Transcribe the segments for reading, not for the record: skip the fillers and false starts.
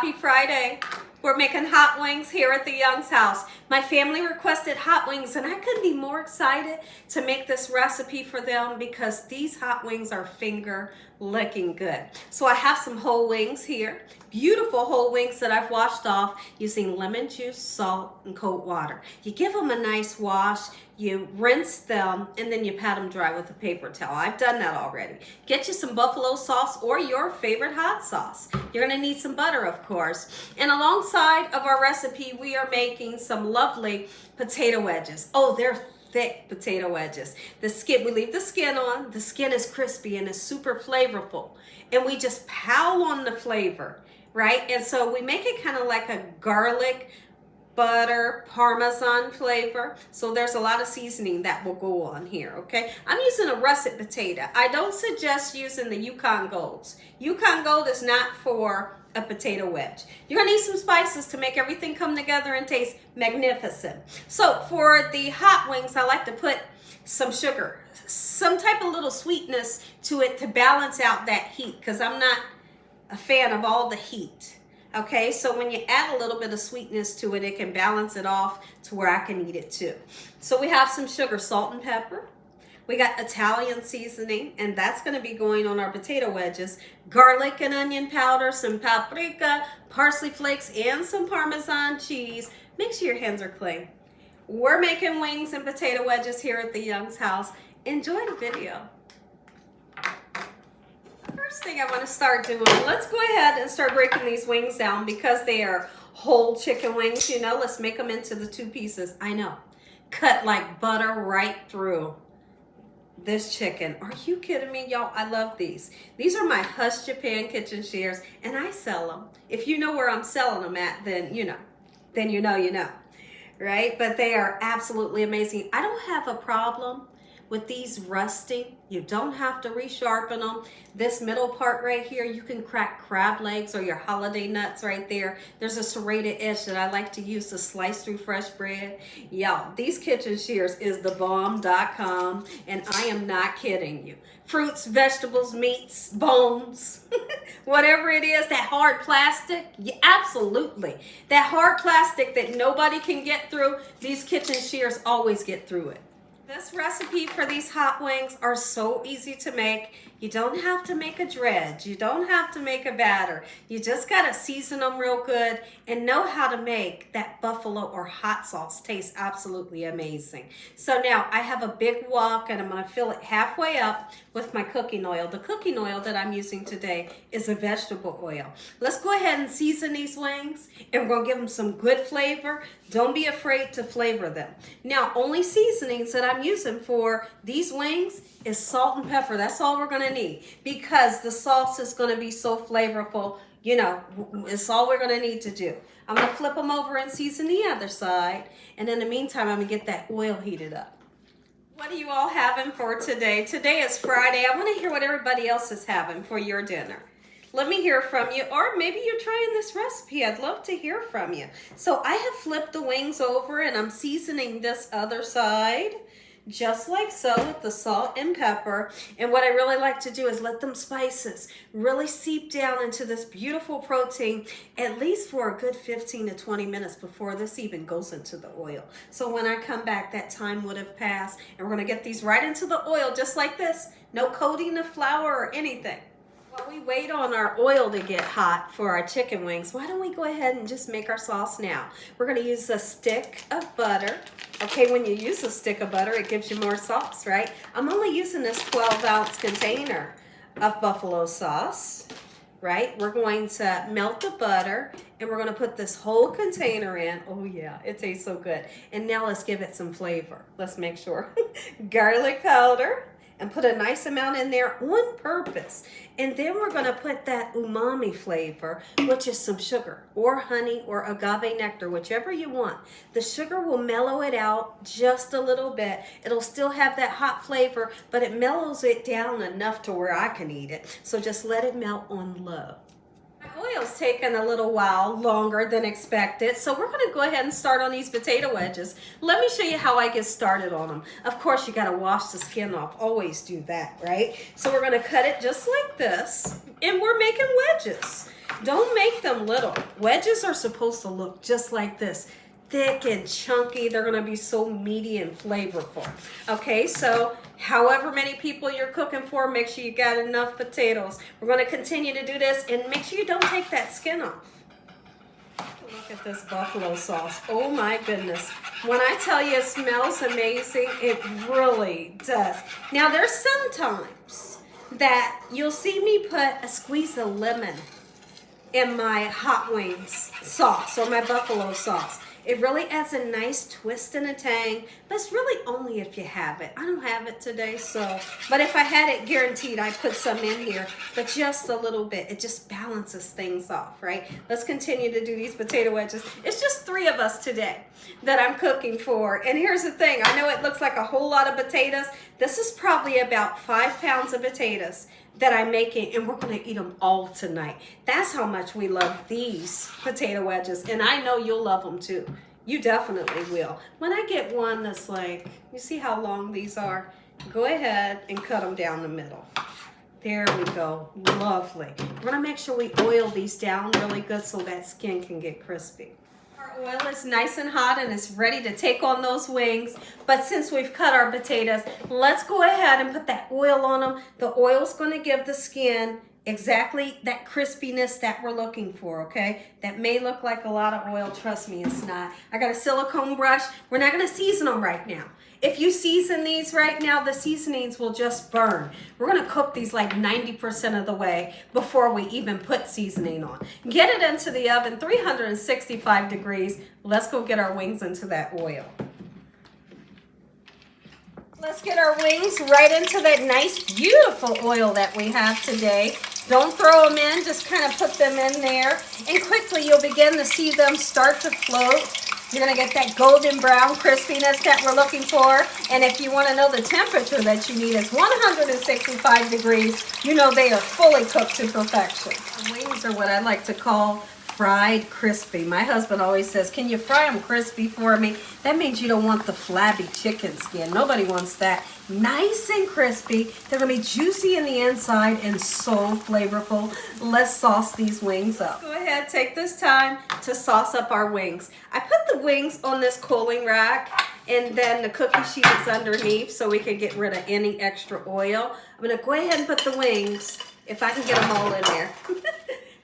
Happy Friday. We're making hot wings here at the Young's house. My family requested hot wings and I couldn't be more excited to make this recipe for them because these hot wings are finger licking good. So I have some whole wings here, beautiful whole wings that I've washed off using lemon juice, salt, and cold water. You give them a nice wash, you rinse them, and then you pat them dry with a paper towel. I've done that already. Get you some buffalo sauce or your favorite hot sauce. You're gonna need some butter, of course. And alongside of our recipe, we are making some lovely potato wedges. Oh, they're thick potato wedges. The skin, we leave the skin on. The skin is crispy and is super flavorful. And we just pow on the flavor, right? And so we make it kind of like a garlic, butter, Parmesan flavor. So there's a lot of seasoning that will go on here, okay? I'm using a russet potato. I don't suggest using the Yukon Golds. Yukon Gold is not for a potato wedge. You're gonna need some spices to make everything come together and taste magnificent. So for the hot wings, I like to put some sugar, some type of little sweetness to it to balance out that heat, because I'm not a fan of all the heat. Okay, so when you add a little bit of sweetness to it, it can balance it off to where I can eat it too. So we have some sugar, salt, and pepper. We got Italian seasoning, and that's going to be going on our potato wedges. Garlic and onion powder, some paprika, parsley flakes, and some Parmesan cheese. Make sure your hands are clean. We're making wings and potato wedges here at the Young's house. Enjoy the video. First thing I want to start doing, let's go ahead and start breaking these wings down because they are whole chicken wings. You know, let's make them into the two pieces. I know, cut like butter right through this chicken. Are you kidding me, y'all? I love these. These are my Hush Japan kitchen shares, and I sell them. If you know where I'm selling them at, then you know. Then you know, right? But they are absolutely amazing. I don't have a problem with these rusting. You don't have to resharpen them. This middle part right here, you can crack crab legs or your holiday nuts right there. There's a serrated edge that I like to use to slice through fresh bread. Y'all, these kitchen shears is thebomb.com, and I am not kidding you. Fruits, vegetables, meats, bones, whatever it is, that hard plastic, yeah, absolutely. That hard plastic that nobody can get through, these kitchen shears always get through it. This recipe for these hot wings are so easy to make. You don't have to make a dredge. You don't have to make a batter. You just got to season them real good and know how to make that buffalo or hot sauce taste absolutely amazing. So now I have a big wok and I'm going to fill it halfway up with my cooking oil. The cooking oil that I'm using today is a vegetable oil. Let's go ahead and season these wings and we're going to give them some good flavor. Don't be afraid to flavor them. Now, only seasonings that I'm using for these wings is salt and pepper. That's all we're going to need because the sauce is going to be so flavorful. You know, it's all we're going to need to do. I'm going to flip them over and season the other side. And in the meantime, I'm going to get that oil heated up. What are you all having for today? Today is Friday. I want to hear what everybody else is having for your dinner. Let me hear from you, or maybe you're trying this recipe. I'd love to hear from you. So I have flipped the wings over and I'm seasoning this other side just like so with the salt and pepper. And what I really like to do is let them spices really seep down into this beautiful protein at least for a good 15 to 20 minutes before this even goes into the oil. So when I come back, that time would have passed and we're gonna get these right into the oil just like this. No coating of flour or anything. While we wait on our oil to get hot for our chicken wings, why don't we go ahead and just make our sauce now? We're going to use a stick of butter. Okay, when you use a stick of butter, it gives you more sauce, right? I'm only using this 12-ounce container of buffalo sauce, right? We're going to melt the butter, and we're going to put this whole container in. Oh, yeah, it tastes so good. And now let's give it some flavor. Let's make sure. Garlic powder. And put a nice amount in there on purpose. And then we're going to put that umami flavor, which is some sugar or honey or agave nectar, whichever you want. The sugar will mellow it out just a little bit. It'll still have that hot flavor, but it mellows it down enough to where I can eat it. So just let it melt on low. My Oil's taken a little while longer than expected, so we're going to go ahead and start on these potato wedges. Let me show you how I get started on them. Of course, you got to wash the skin off. Always do that, right? So we're going to cut it just like this, and we're making wedges. Don't make them little. Wedges are supposed to look just like this. Thick and chunky. They're going to be so meaty and flavorful. Okay, so however many people you're cooking for, make sure you got enough potatoes. We're going to continue to do this, and make sure you don't take that skin off. Look at this buffalo sauce. Oh my goodness. When I tell you it smells amazing, it really does. Now there's sometimes that you'll see me put a squeeze of lemon in my hot wings sauce or my buffalo sauce. It really adds a nice twist and a tang, but it's really only if you have it. I don't have it today, but if I had it, guaranteed I'd put some in here, but just a little bit. It just balances things off, right? Let's continue to do these potato wedges. It's just 3 of us today that I'm cooking for. And here's the thing. I know it looks like a whole lot of potatoes. This is probably about 5 pounds of potatoes that I'm making, and we're going to eat them all tonight. That's how much we love these potato wedges, and I know you'll love them too. You definitely will. When I get one that's like, you see how long these are? Go ahead and cut them down the middle. There we go. Lovely. We're going to make sure we oil these down really good so that skin can get crispy. Our oil is nice and hot and it's ready to take on those wings. But since we've cut our potatoes, let's go ahead and put that oil on them. The oil's going to give the skin exactly that crispiness that we're looking for, okay? That may look like a lot of oil. Trust me, it's not. I got a silicone brush. We're not going to season them right now. If you season these right now, the seasonings will just burn. We're going to cook these like 90% of the way before we even put seasoning on. Get it into the oven, 365 degrees. Let's go get our wings into that oil. Let's get our wings right into that nice, beautiful oil that we have today. Don't throw them in, just kind of put them in there. And quickly you'll begin to see them start to float. You're going to get that golden brown crispiness that we're looking for. And if you want to know the temperature that you need is 165 degrees. You know they are fully cooked to perfection. The wings are what I like to call fried crispy. My husband always says, can you fry them crispy for me? That means you don't want the flabby chicken skin. Nobody wants that. Nice and crispy. They're going to be juicy in the inside and so flavorful. Let's sauce these wings up. Go ahead, take this time to sauce up our wings. I put the wings on this cooling rack and then the cookie sheet is underneath so we can get rid of any extra oil. I'm going to go ahead and put the wings, if I can get them all in there,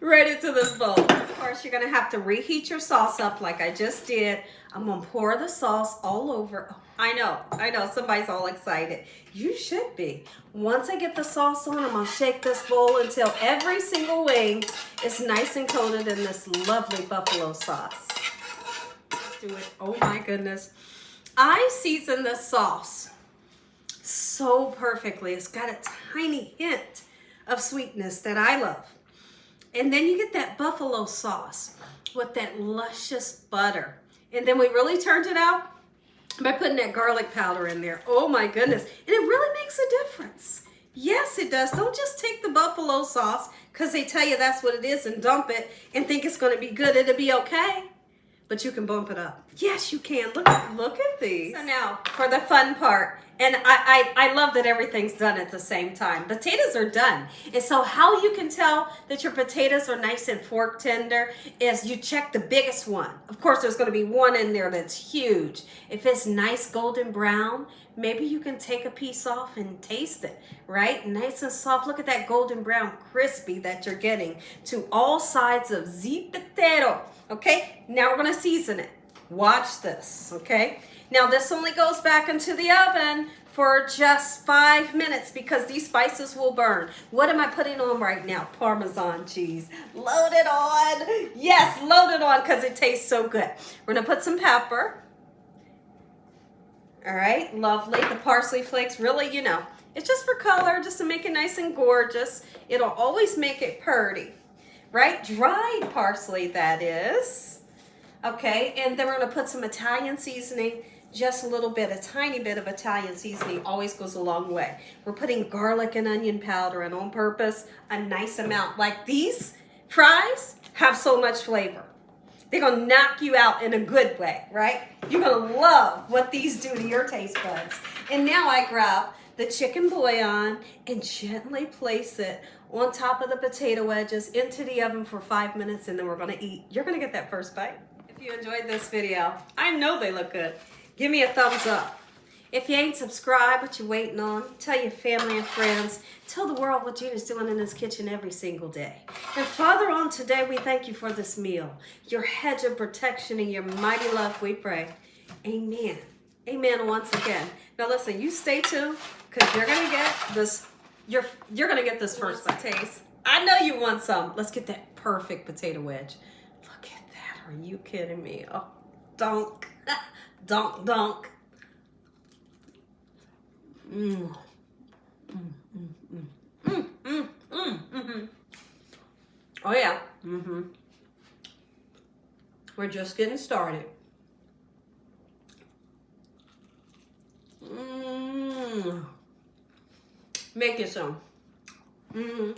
right into this bowl. Of course, you're going to have to reheat your sauce up like I just did. I'm going to pour the sauce all over. Oh, I know, somebody's all excited. You should be. Once I get the sauce on, I'm going to shake this bowl until every single wing is nice and coated in this lovely buffalo sauce. Let's do it. Oh my goodness. I season this sauce so perfectly. It's got a tiny hint of sweetness that I love. And then you get that buffalo sauce with that luscious butter. And then we really turned it out by putting that garlic powder in there. Oh my goodness. And it really makes a difference. Yes, it does. Don't just take the buffalo sauce because they tell you that's what it is and dump it and think it's going to be good. It'll be okay. But you can bump it up. Yes, you can. Look at these. So now for the fun part. And I love that everything's done at the same time. Potatoes are done. And so how you can tell that your potatoes are nice and fork tender is you check the biggest one. Of course, there's going to be one in there that's huge. If it's nice golden brown, maybe you can take a piece off and taste it, right? Nice and soft. Look at that golden brown crispy that you're getting to all sides of the potato. Okay, now we're going to season it. Watch this, okay? Now this only goes back into the oven for just 5 minutes because these spices will burn. What am I putting on right now? Parmesan cheese. Load it on. Yes, load it on because it tastes so good. We're going to put some pepper. All right, lovely. The parsley flakes, really, it's just for color, just to make it nice and gorgeous. It'll always make it pretty, right? Dried parsley, that is. Okay, and then we're going to put some Italian seasoning, just a little bit, a tiny bit of Italian seasoning always goes a long way. We're putting garlic and onion powder in on purpose, a nice amount. Like these Fries have so much flavor. They're going to knock you out in a good way, right? You're going to love what these do to your taste buds. And now I grab the chicken bouillon and gently place it on top of the potato wedges into the oven for 5 minutes, and then we're going to eat. You're going to get that first bite. If you enjoyed this video, I know they look good. Give me a thumbs up. If you ain't subscribed, what you waiting on? Tell your family and friends. Tell the world what Gina's doing in this kitchen every single day. And Father, on today, we thank you for this meal. Your hedge of protection and your mighty love, we pray. Amen. Amen once again. Now listen, you stay tuned, because you're gonna get this. You're gonna get this first taste. I know you want some. Let's get that perfect potato wedge. Look at that. Are you kidding me? Oh, donk, donk, donk. Mm. Mm, mm, mm. Mm, mm, mm, mm-hmm. Oh yeah. Mm-hmm. We're just getting started. Make it some. Mm-hmm.